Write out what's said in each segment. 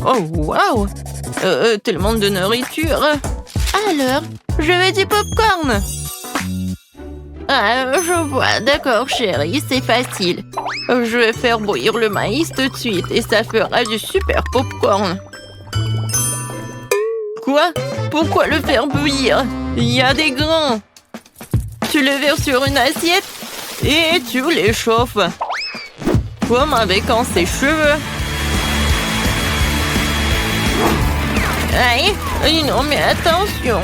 Oh, waouh! Tellement de nourriture. Alors, je veux du popcorn. Ah, je vois. D'accord, chérie, c'est facile. Je vais faire bouillir le maïs tout de suite et ça fera du super popcorn. Quoi? Pourquoi le faire bouillir? Il y a des grains. Tu le verses sur une assiette et tu les chauffes. Comme avec un sèche-cheveux. Aïe, non mais attention.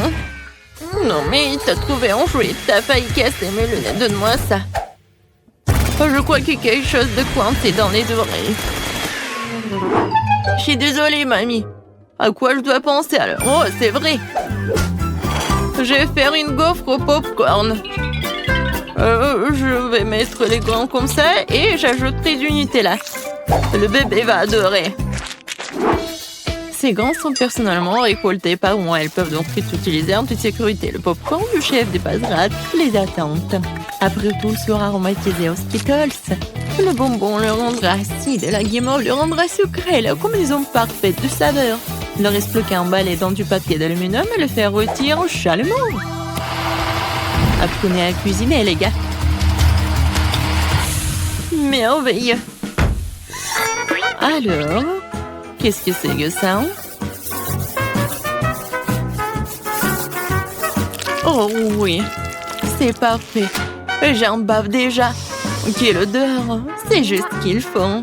Non mais t'as trouvé un jouet, t'as failli casser mes lunettes, donne-moi ça. Oh, je crois qu'il y a quelque chose de coincé dans les oreilles. Je suis désolée, mamie. À quoi je dois penser alors? Oh, c'est vrai. Je vais faire une gaufre au popcorn. Je vais mettre les grains comme ça et j'ajouterai du Nutella. Le bébé va adorer. Ces grains sont personnellement récoltés par moi. Elles peuvent donc être utilisées en toute sécurité. Le popcorn du chef dépassera toutes les attentes. Après tout, sera aromatisé aux Skittles. Le bonbon le rendra acide et la guimauve le rendra sucré. La combinaison parfaite de saveurs. Il ne reste plus qu'à emballer dans du papier d'aluminium et le faire rôtir chalumeau. Apprenez à cuisiner, les gars. Merveilleux. Alors, qu'est-ce que c'est que ça? Oh oui, c'est parfait. J'en bave déjà. Quelle odeur. C'est juste ce qu'il faut.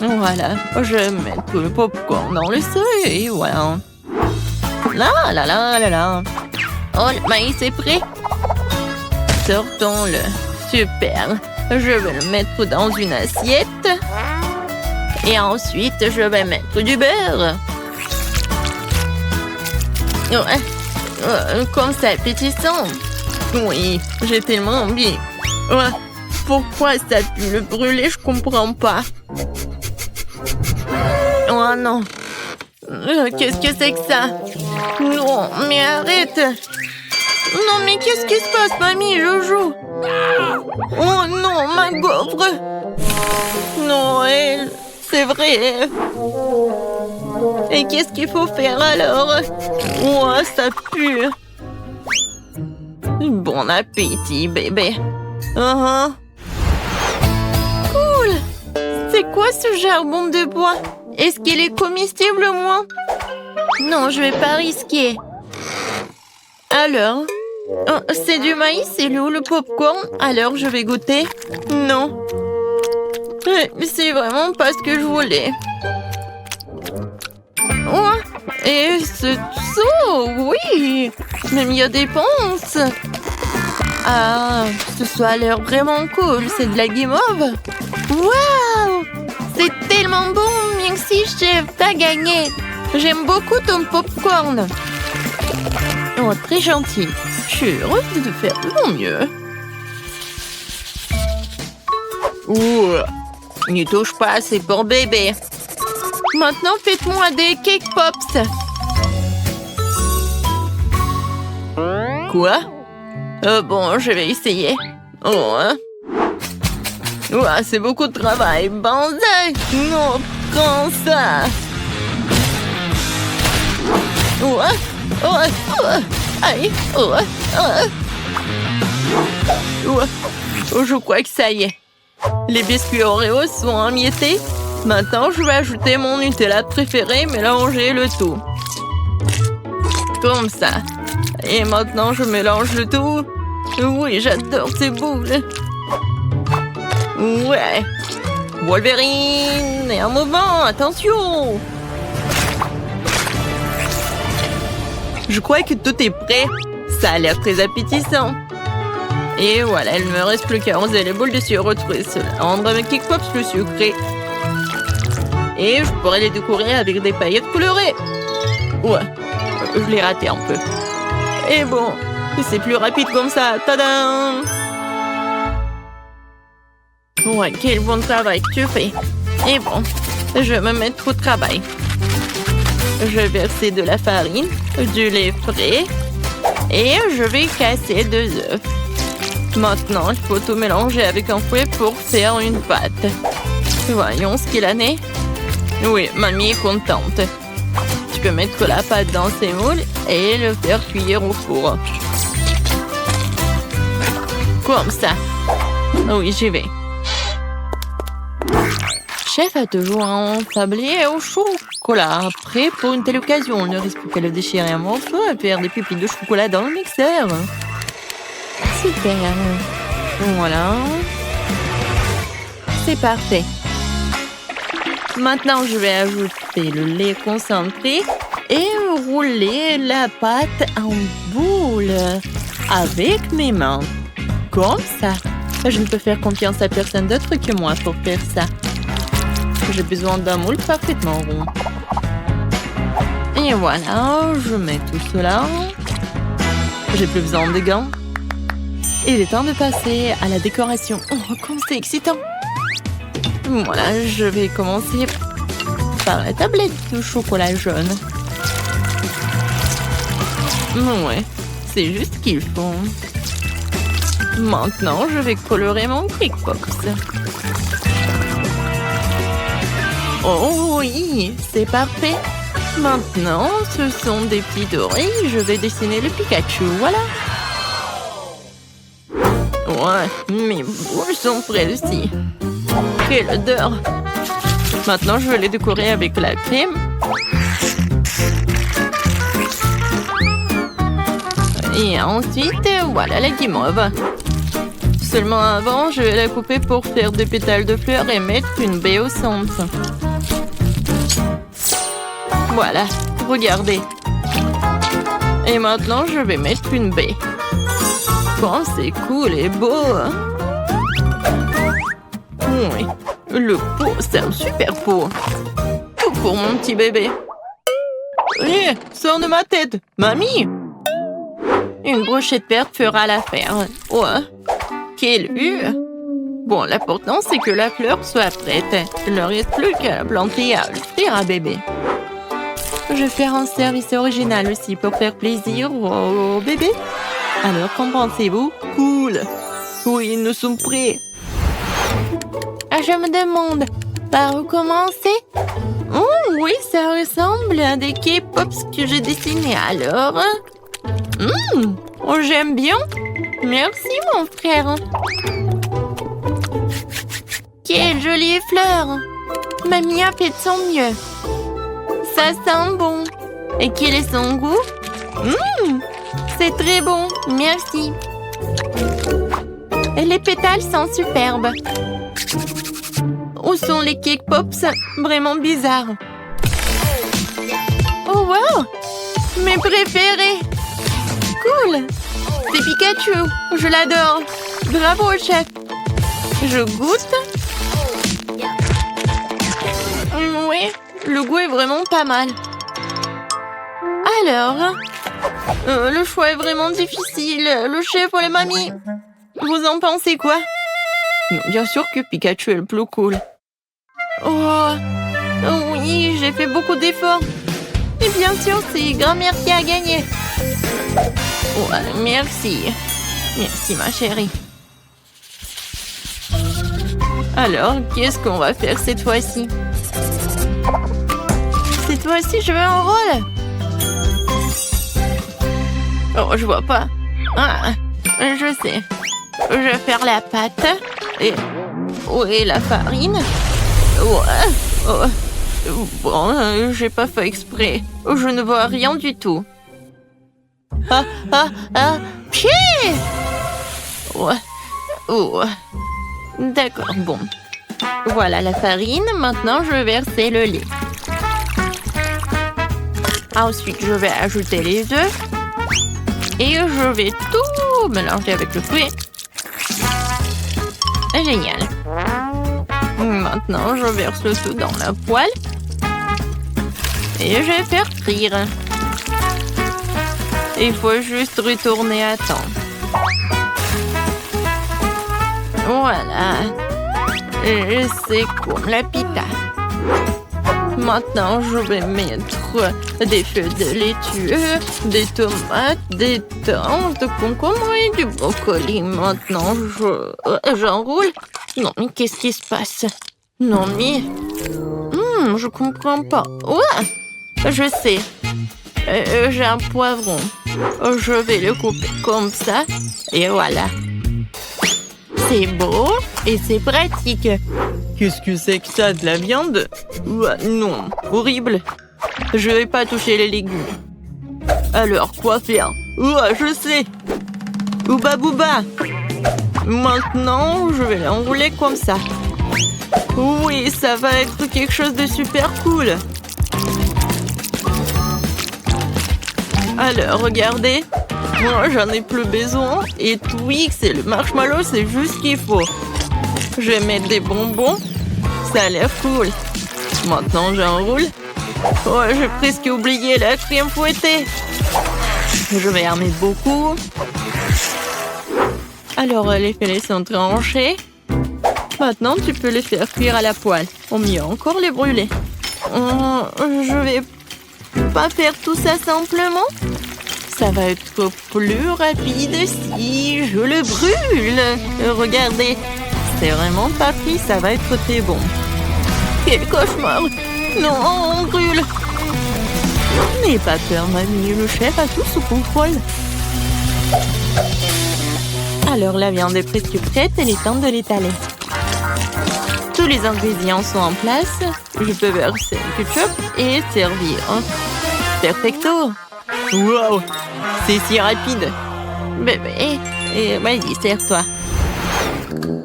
Voilà, je vais mettre le popcorn dans le seuil et voilà. Là, là, là, là, là. Oh, le maïs est prêt. Sortons-le. Super. Je vais le mettre dans une assiette. Et ensuite, je vais mettre du beurre. Comme ça, appétissant. Oui, j'ai tellement envie. Pourquoi ça pue le brûler? Je comprends pas. Oh non. Qu'est-ce que c'est que ça? Non, mais arrête. Non, mais qu'est-ce qui se passe, mamie? Je joue. Oh non, ma gaufre. Noël, c'est vrai. Et qu'est-ce qu'il faut faire alors? Oh, ça pue. Bon appétit, bébé. Cool. C'est quoi ce charbon de bois? Est-ce qu'il est comestible, moi? Non, je vais pas risquer. Alors? Oh, c'est du maïs, c'est où le popcorn? Alors, je vais goûter. Non. C'est vraiment pas ce que je voulais. Oh, et ce saut, oui. Même il y a des ponces. Ah, ce a l'air vraiment cool. C'est de la guimauve. Waouh! C'est tellement bon. Merci, chef. T'as gagné. J'aime beaucoup ton popcorn. Oh, très gentil. Je suis heureuse de faire de mon mieux. Ouh, n'y touche pas, c'est pour bébé. Maintenant, faites-moi des cake pops. Quoi? Bon, je vais essayer. C'est beaucoup de travail. Banzai! Non, prends ça. Aïe. Je crois que ça y est. Les biscuits Oreo sont émiettés. Maintenant, je vais ajouter mon Nutella préféré, mélanger le tout. Comme ça. Et maintenant, je mélange le tout. Oui, j'adore ces boules. Ouais. Wolverine! Et un mouvement, attention! Je crois que tout est prêt. Ça a l'air très appétissant. Et voilà, il ne me reste plus qu'à arroser les boules de sirop retrouver cela. Rendre mes cake pops plus sucrés. Et je pourrais les décorer avec des paillettes colorées. Ouais, je l'ai raté un peu. Et bon, c'est plus rapide comme ça. Tadam! Ouais, quel bon travail que tu fais. Et bon, je vais me mettre au travail. Je vais verser de la farine, du lait frais et je vais casser 2 œufs. Maintenant, il faut tout mélanger avec un fouet pour faire une pâte. Voyons ce qu'il en est. Oui, mamie est contente. Tu peux mettre la pâte dans ces moules et le faire cuire au four. Comme ça. Oui, j'y vais. Chef a toujours un tablier au chocolat. Prêt pour une telle occasion. Il ne reste plus qu'à le déchirer en morceaux et faire des pupilles de chocolat dans le mixeur. Super. Voilà. C'est parfait. Maintenant, je vais ajouter le lait concentré et rouler la pâte en boule avec mes mains. Comme ça. Je ne peux faire confiance à personne d'autre que moi pour faire ça. J'ai besoin d'un moule parfaitement rond. Et voilà, je mets tout cela. J'ai plus besoin de gants. Il est temps de passer à la décoration. Oh, comme c'est excitant! Voilà, je vais commencer par la tablette de chocolat jaune. Ouais, c'est juste ce qu'il faut. Maintenant, je vais colorer mon Crickbox. Oh oui, c'est parfait. Maintenant, ce sont des petits dorés. Je vais dessiner le Pikachu, voilà. Ouais, mes boules sont prêtes aussi. Quelle odeur! Maintenant, je vais les décorer avec la crème. Et ensuite, voilà la guimauve. Seulement avant, je vais la couper pour faire des pétales de fleurs et mettre une baie au centre. Voilà, regardez. Et maintenant, je vais mettre une baie. Oh, c'est cool et beau. Oui, le pot, c'est un super pot. Tout pour mon petit bébé. Hé, sors de ma tête, mamie. Une brochette verte fera l'affaire. Ouais, quelle vue. Bon, l'important, c'est que la fleur soit prête. Il ne reste plus qu'à la planter et à l'offrir à bébé. Je vais faire un service original aussi pour faire plaisir au bébé. Alors, qu'en pensez-vous? Cool. Oui, nous sommes prêts. Je me demande, par où commencer? Oh, oui, ça ressemble à des K-Pops que j'ai dessinés alors. Oh, j'aime bien. Merci, mon frère. Quelle jolie fleur. Mamie a fait de son mieux. Ça sent bon. Et quel est son goût? C'est très bon, merci. Et les pétales sont superbes. Où sont les Cake Pops? Vraiment bizarres. Oh wow! Mes préférés! Cool! C'est Pikachu! Je l'adore! Bravo, chef! Je goûte? Oui, le goût est vraiment pas mal. Alors, le choix est vraiment difficile. Le chef ou la mamie? Vous en pensez quoi? Bien sûr que Pikachu est le plus cool. Oh, oui, j'ai fait beaucoup d'efforts. Et bien sûr, c'est grand-mère qui a gagné. Ouais, merci. Merci, ma chérie. Alors, qu'est-ce qu'on va faire cette fois-ci? Cette fois-ci, je veux un rôle. Oh, je vois pas. Ah, je sais. Je vais faire la pâte. Et... où est la farine? Ouais. Oh. Bon, j'ai pas fait exprès. Je ne vois rien du tout. Pied! Ouais. Oh. D'accord, bon. Voilà la farine. Maintenant, je vais verser le lait. Ensuite, je vais ajouter les œufs. Et je vais tout mélanger avec le fruit. Génial. Maintenant, je verse tout dans la poêle. Et je vais faire frire. Il faut juste retourner à temps. Voilà. C'est comme la pita. Maintenant, je vais mettre des feuilles de laitue, des tomates, des thym, de concombre et du brocoli. Maintenant, j'enroule. Non, mais qu'est-ce qui se passe? Non, mais... Je comprends pas. Ouais, je sais. J'ai un poivron. Je vais le couper comme ça. Et voilà. C'est beau et c'est pratique. Qu'est-ce que c'est que ça, de la viande? Ouais, non, horrible. Je vais pas toucher les légumes. Alors, quoi faire? Ouais, je sais. Ouba bouba. Maintenant, je vais l'enrouler comme ça. Oui, ça va être quelque chose de super cool. Alors, regardez. Moi, j'en ai plus besoin. Et Twix et le marshmallow, c'est juste ce qu'il faut. Je vais mettre des bonbons. Ça a l'air cool. Maintenant, j'enroule. Oh, j'ai presque oublié la crème fouettée. Je vais en mettre beaucoup. Alors, les filets sont tranchés. Maintenant, tu peux les faire cuire à la poêle. Ou mieux encore, les brûler. Je vais pas faire tout ça simplement. Ça va être plus rapide si je le brûle. Regardez, c'est vraiment pas pris, ça va être très bon. Quel cauchemar! Non, on brûle. N'aie pas peur, mamie, le chef a tout sous contrôle. Alors, la viande est presque prête, il est temps de l'étaler. Tous les ingrédients sont en place. Je peux verser le ketchup et servir. Perfecto! Wow! C'est si rapide! Bébé, vas-y, sers-toi.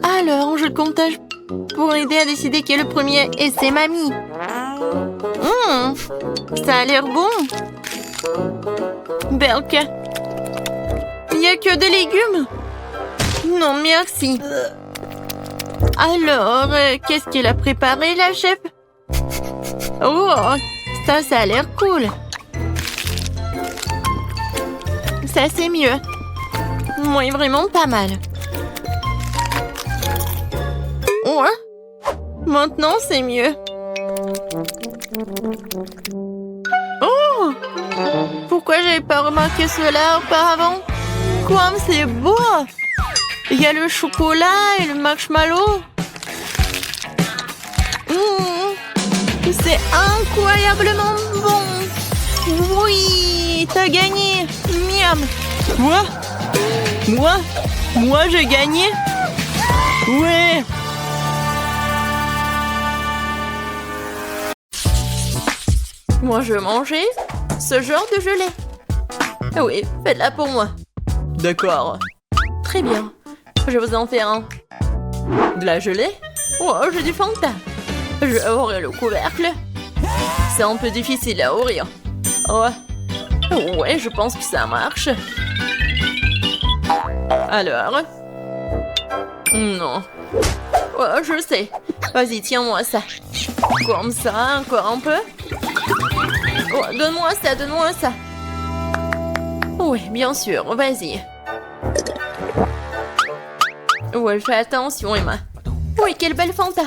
Alors, je comptage pour aider à décider qui est le premier, et c'est mamie. Ça a l'air bon. Belka. Il n'y a que des légumes? Non, merci. Alors, qu'est-ce qu'elle a préparé, la chef? Oh, ça a l'air cool. Ça, c'est mieux. Oui, vraiment pas mal. Ouais. Maintenant, c'est mieux. Oh! Pourquoi j'avais pas remarqué cela auparavant? Comme c'est beau! Il y a le chocolat et le marshmallow. C'est incroyablement bon. Oui, t'as gagné. Miam. Quoi? Moi, j'ai gagné? Ouais. Moi, je veux manger ce genre de gelée. Oui, faites-la pour moi. D'accord. Très bien. Je vais vous en faire un. De la gelée? Oh, j'ai du Fanta. Je vais ouvrir le couvercle. C'est un peu difficile à ouvrir. Ouais, je pense que ça marche. Alors? Non. Oh, je sais. Vas-y, tiens-moi ça. Comme ça, encore un peu. Oh, donne-moi ça. Oui, bien sûr, vas-y. Ouais, fais attention, Emma. Oui, quelle belle Fanta.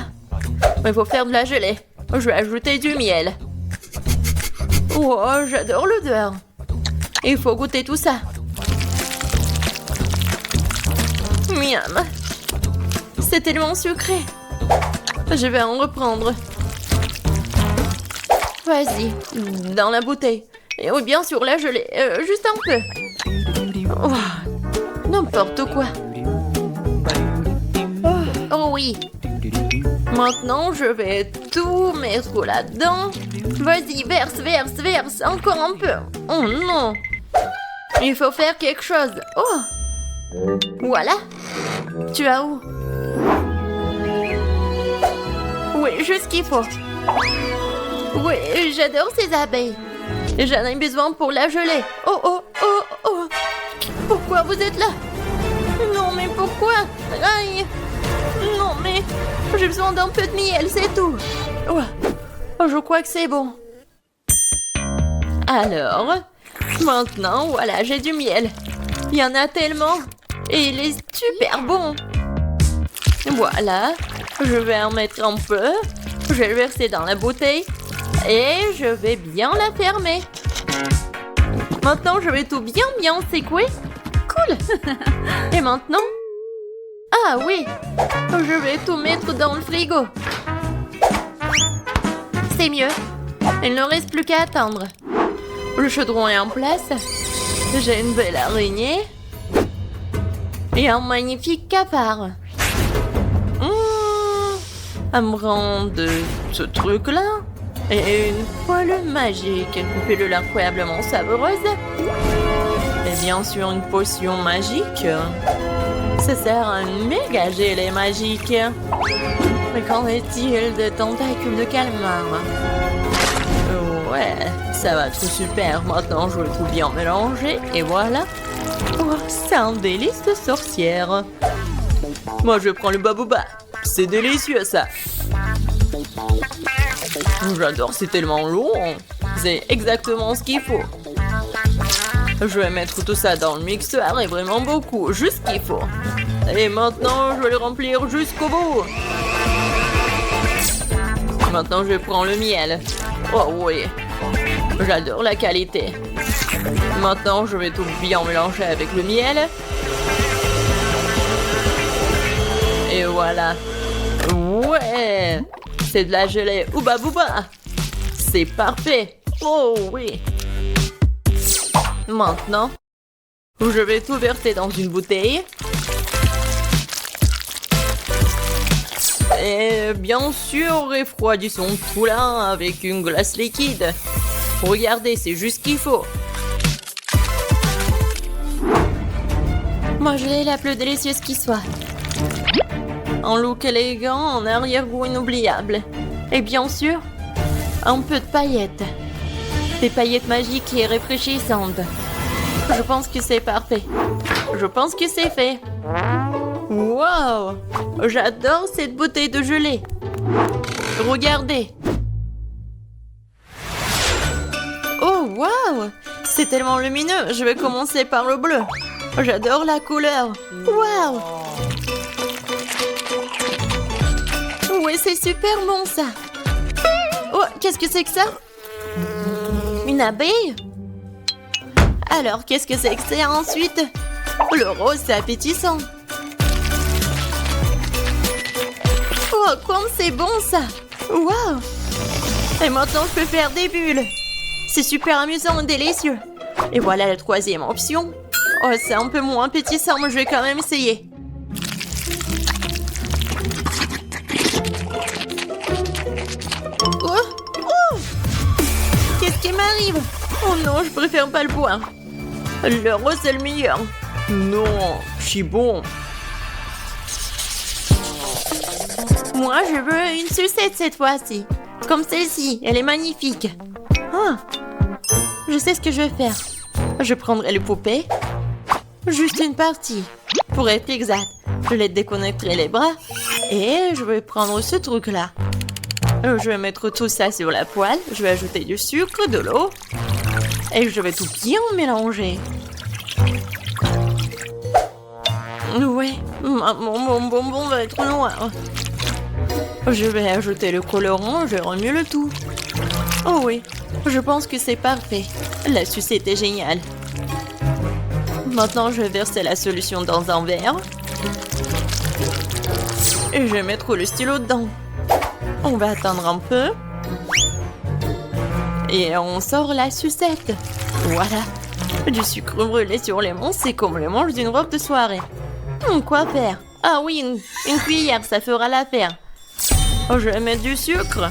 Il faut faire de la gelée. Je vais ajouter du miel. Oh, j'adore l'odeur. Il faut goûter tout ça. Miam. C'est tellement sucré. Je vais en reprendre. Vas-y, dans la bouteille. Et oui, bien sûr, la gelée. Juste un peu. Oh, n'importe quoi. Oh oui. Maintenant, je vais tout mettre là-dedans. Vas-y, verse. Encore un peu. Oh non. Il faut faire quelque chose. Oh. Voilà. Tu as où? Oui, juste ce qu'il faut. Oui, j'adore ces abeilles. J'en ai besoin pour la gelée. Oh. Pourquoi vous êtes là? Non, mais pourquoi? Aïe. Non, mais j'ai besoin d'un peu de miel, c'est tout. Oh, je crois que c'est bon. Alors, maintenant, voilà, j'ai du miel. Il y en a tellement. Et il est super bon. Voilà, je vais en mettre un peu. Je vais le verser dans la bouteille. Et je vais bien la fermer. Maintenant, je vais tout bien secouer. Cool. Et maintenant? Ah oui, je vais tout mettre dans le frigo. C'est mieux. Il ne reste plus qu'à attendre. Le chaudron est en place. J'ai une belle araignée. Et un magnifique cafard. Un brin de ce truc-là. Et une poêle magique. Une pilule incroyablement savoureuse. Et bien sûr une potion magique. Ça sert à un méga gelé magique. Mais qu'en est-il de tentacules de calmar? Ouais, ça va tout super. Maintenant, je vais tout bien mélanger. Et voilà. Oh, c'est un délice de sorcière. Moi, je prends le babouba. C'est délicieux, ça. J'adore, c'est tellement long. C'est exactement ce qu'il faut. Je vais mettre tout ça dans le mixeur et vraiment beaucoup. Juste ce qu'il faut. Et maintenant, je vais le remplir jusqu'au bout. Maintenant, je prends le miel. Oh oui. J'adore la qualité. Maintenant, je vais tout bien mélanger avec le miel. Et voilà. Ouais. C'est de la gelée Ouba Booba. C'est parfait. Oh oui. Maintenant, je vais tout verser dans une bouteille. Et bien sûr, refroidissons tout là avec une glace liquide. Regardez, c'est juste ce qu'il faut. Moi, je l'ai la plus délicieuse qui soit. Un look élégant, un arrière-goût inoubliable. Et bien sûr, un peu de paillettes. Des paillettes magiques et rafraîchissantes. Je pense que c'est parfait. Je pense que c'est fait. Wow! J'adore cette bouteille de gelée. Regardez. Oh, wow! C'est tellement lumineux. Je vais commencer par le bleu. J'adore la couleur. Wow! Ouais, c'est super bon, ça. Oh, qu'est-ce que c'est que ça? Une abeille? Alors, qu'est-ce que c'est que c'est ensuite? Le rose, c'est appétissant. Oh, comme c'est bon, ça! Wow! Et maintenant, je peux faire des bulles. C'est super amusant et délicieux. Et voilà la troisième option. Oh, c'est un peu moins appétissant, mais je vais quand même essayer. Oh! Oh! Qu'est-ce qui m'arrive? Oh non, je préfère pas le boire. Le rose, c'est le meilleur. Non, je suis bon. Moi, je veux une sucette cette fois-ci. Comme celle-ci, elle est magnifique. Ah, je sais ce que je vais faire. Je prendrai les poupées. Juste une partie. Pour être exact, je les déconnecterai les bras. Et je vais prendre ce truc-là. Je vais mettre tout ça sur la poêle. Je vais ajouter du sucre, de l'eau. Et je vais tout bien mélanger. Ouais, mon bonbon va être noir. Je vais ajouter le colorant, je remue le tout. Oh oui, je pense que c'est parfait. La sucette est géniale. Maintenant, je vais verser la solution dans un verre. Et je vais mettre le stylo dedans. On va attendre un peu. Et on sort la sucette. Voilà. Du sucre brûlé sur les mains, c'est comme le manche d'une robe de soirée. Quoi faire? Ah oui, une cuillère, ça fera l'affaire. Oh, je vais mettre du sucre.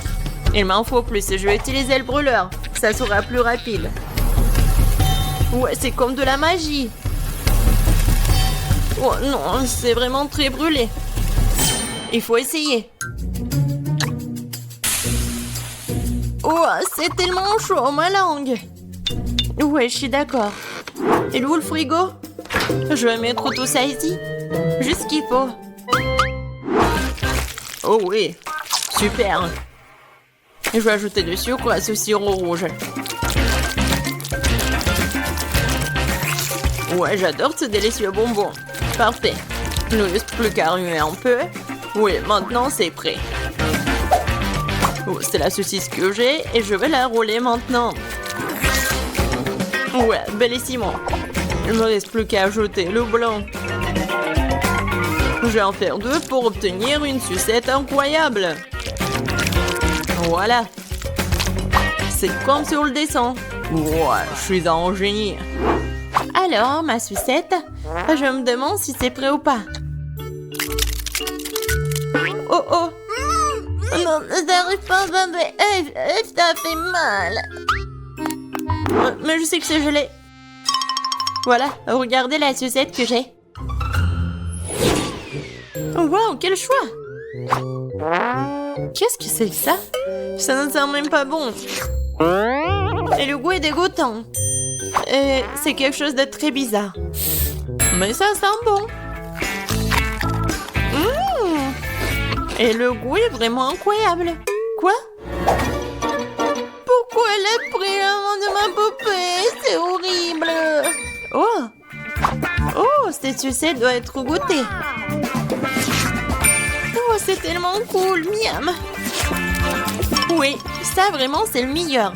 Il m'en faut plus et je vais utiliser le brûleur. Ça sera plus rapide. Ouais, c'est comme de la magie. Oh non, c'est vraiment très brûlé. Il faut essayer. Oh, c'est tellement chaud, ma langue. Ouais, je suis d'accord. Et où le frigo? Je vais mettre tout ça ici. Juste ce qu'il faut. Oh oui, super. Je vais ajouter du sucre à ce sirop rouge. Ouais, j'adore ce délicieux bonbon. Parfait. Il ne reste plus qu'à remuer un peu. Oui, maintenant c'est prêt. Oh, c'est la saucisse que j'ai et je vais la rouler maintenant. Ouais, bellissimo. Il ne me reste plus qu'à ajouter le blanc. Je vais en faire deux pour obtenir une sucette incroyable. Voilà. C'est comme sur le dessin. Ouais, je suis un génie. Alors, ma sucette, je me demande si c'est prêt ou pas. Oh oh! Non, t'arrives pas, bébé. Ça fait mal. Mais je sais que c'est gelé. Voilà, regardez la sucette que j'ai. Wow, quel choix! Qu'est-ce que c'est que ça? Ça ne sent même pas bon. Et le goût est dégoûtant. Et c'est quelque chose de très bizarre. Mais ça sent bon. Et le goût est vraiment incroyable. Quoi? Pourquoi elle a pris la main de ma poupée? C'est horrible. Oh! Oh, cette sucette doit être goûtée. Oh, c'est tellement cool, miam. Oui, ça vraiment c'est le meilleur.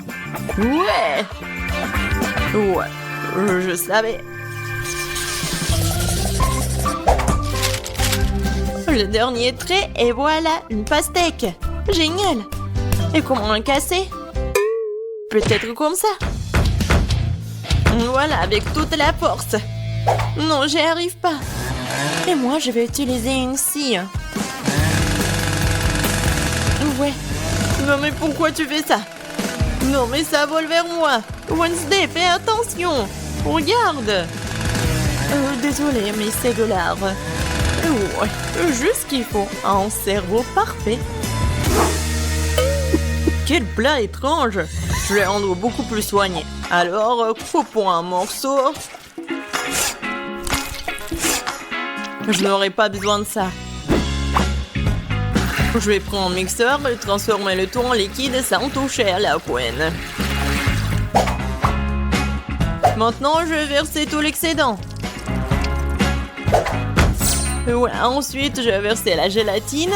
Ouais. Ouais, je savais. Le dernier trait et voilà, une pastèque. Génial. Et comment la casser? Peut-être comme ça. Voilà, avec toute la force. Non, j'y arrive pas. Et moi, je vais utiliser une scie. Ouais. Non, mais pourquoi tu fais ça? Non, mais ça vole vers moi. Wednesday, fais attention. Regarde. Désolée, mais c'est de l'art. Ouais, juste ce qu'il faut. Un cerveau parfait. Quel plat étrange. Je vais rendre beaucoup plus soigné. Alors, coupons un morceau. Je n'aurai pas besoin de ça. Je vais prendre un mixeur et transformer le tout en liquide sans toucher à la couenne. Maintenant, je vais verser tout l'excédent. Ouais, ensuite, je vais verser la gélatine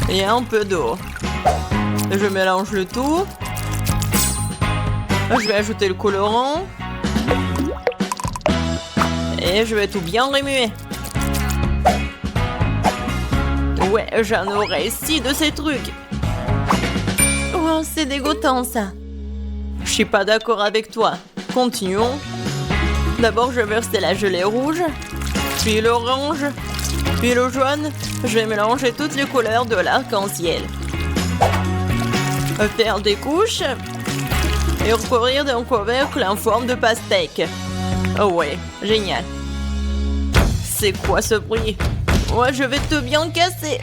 et un peu d'eau. Je mélange le tout. Je vais ajouter le colorant. Et je vais tout bien remuer. Ouais, j'en aurai 6 de ces trucs. Oh, c'est dégoûtant ça. Je suis pas d'accord avec toi. Continuons. D'abord, je vais verser la gelée rouge, puis l'orange, puis le jaune. Je vais mélanger toutes les couleurs de l'arc-en-ciel. Faire des couches et recouvrir d'un couvercle en forme de pastèque. Oh ouais, génial. C'est quoi ce bruit? Ouais, je vais te bien casser.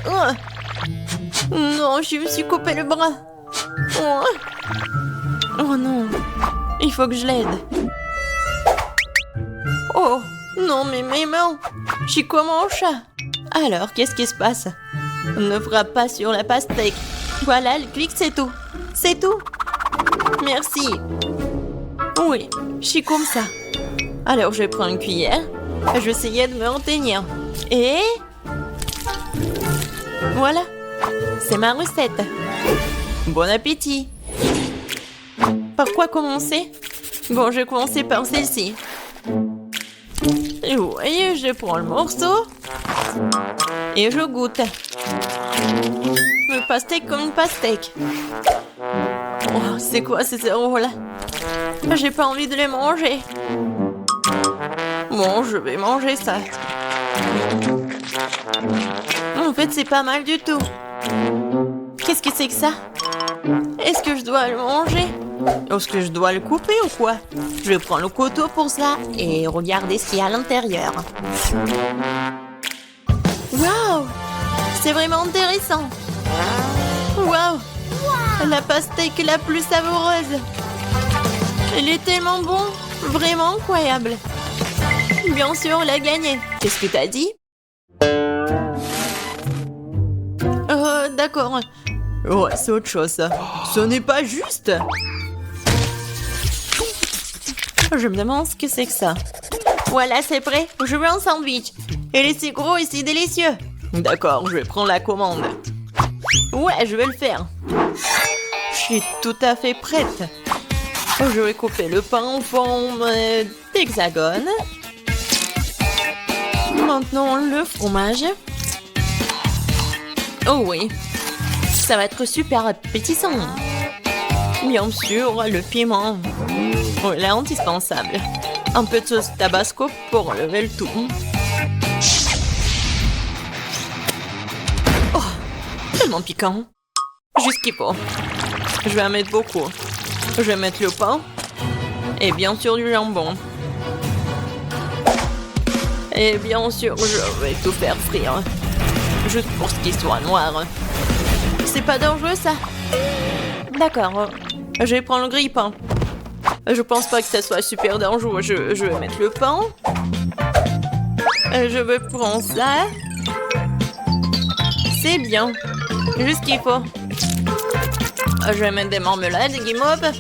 Non, je me suis coupé le bras. Oh non, il faut que je l'aide. Oh, non, mais mes mains. Je suis comme un chat. Alors, qu'est-ce qui se passe? Ne frappe pas sur la pastèque. Voilà, le clic, c'est tout. C'est tout. Merci. Oui, je suis comme ça. Alors, je vais prendre une cuillère. Je vais essayer de me retenir. Et... voilà. C'est ma recette. Bon appétit. Par quoi commencer? Bon, je vais commencer par celle-ci. Et vous voyez, je prends le morceau. Et je goûte. Le pastèque comme une pastèque. Oh, c'est quoi ces cerveaux-là? J'ai pas envie de les manger. Bon, je vais manger ça. En fait, c'est pas mal du tout. Qu'est-ce que c'est que ça? Est-ce que je dois le manger? Est-ce que je dois le couper ou quoi? Je vais prendre le couteau pour ça et regarder ce qu'il y a à l'intérieur. Waouh! C'est vraiment intéressant. Waouh! La pastèque la plus savoureuse. Elle est tellement bon, vraiment incroyable. Bien sûr, on l'a gagné. Qu'est-ce que t'as dit? D'accord. Ouais, c'est autre chose, ça. Ce n'est pas juste. Je me demande ce que c'est que ça. Voilà, c'est prêt. Je veux un sandwich. Il est si gros et si délicieux. D'accord, je vais prendre la commande. Ouais, je vais le faire. Je suis tout à fait prête. Je vais couper le pain en forme d'hexagone. Maintenant, le fromage. Oh oui, ça va être super appétissant. Bien sûr, le piment. Oh, il est indispensable. Un peu de sauce tabasco pour relever le tout. Oh, tellement piquant. Juste ce qu'il faut. Je vais en mettre beaucoup. Je vais mettre le pain. Et bien sûr du jambon. Et bien sûr, je vais tout faire frire. Juste pour ce qu'il soit noir. C'est pas dangereux, ça? D'accord. Je vais prendre le grille-pain. Je pense pas que ça soit super dangereux. Je vais mettre le pain. Je vais prendre ça. C'est bien. Juste ce qu'il faut. Je vais mettre des marmelades, des guimauves.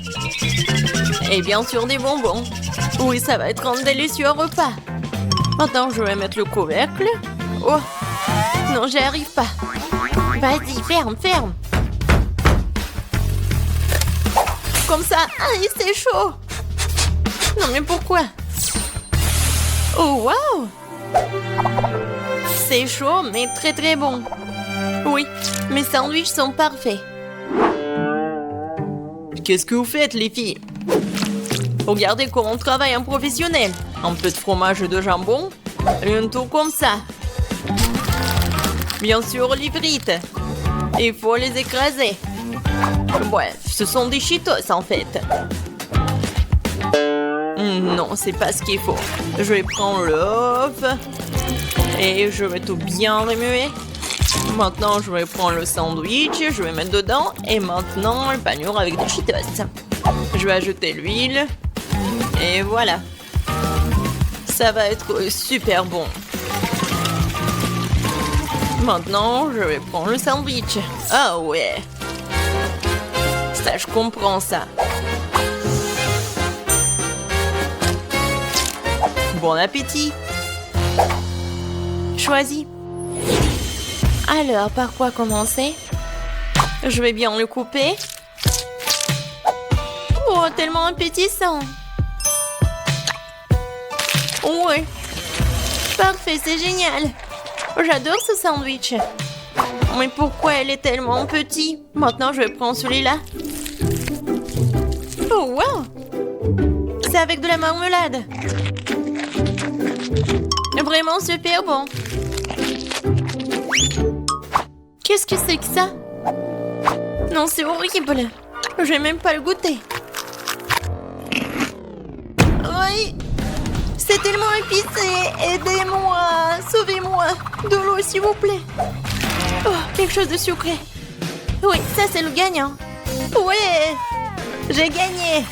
Et bien sûr des bonbons. Oui, ça va être un délicieux repas. Maintenant, je vais mettre le couvercle. Oh, non, j'y arrive pas. Vas-y, ferme, ferme. Comme ça. Aïe, c'est chaud. Non, mais pourquoi? Oh, waouh. C'est chaud, mais très très bon. Oui, mes sandwichs sont parfaits. Qu'est-ce que vous faites, les filles? Regardez comment on travaille un professionnel. Un peu de fromage et de jambon. Et un tout comme ça. Bien sûr, les frites. Il faut les écraser. Ouais, ce sont des Cheetos en fait. Non, c'est pas ce qu'il faut. Je vais prendre l'œuf. Et je vais tout bien remuer. Maintenant, je vais prendre le sandwich. Je vais mettre dedans. Et maintenant, le panure avec des Cheetos. Je vais ajouter l'huile. Et voilà. Ça va être super bon. Maintenant, je vais prendre le sandwich. Ah ouais. Ça, je comprends ça. Bon appétit. Choisis. Alors, par quoi commencer? Je vais bien le couper. Oh, tellement appétissant. Ouais. Parfait, c'est génial. J'adore ce sandwich. Mais pourquoi elle est tellement petite? Maintenant, je vais prendre celui-là. Oh, wow! C'est avec de la marmelade. Vraiment super bon. Qu'est-ce que c'est que ça? Non, c'est horrible. Je vais même pas le goûter. Oui. C'est tellement épicé. Aidez-moi. Sauvez-moi. De l'eau, s'il vous plaît. Oh, quelque chose de sucré. Oui, ça, c'est le gagnant. Ouais. J'ai gagné.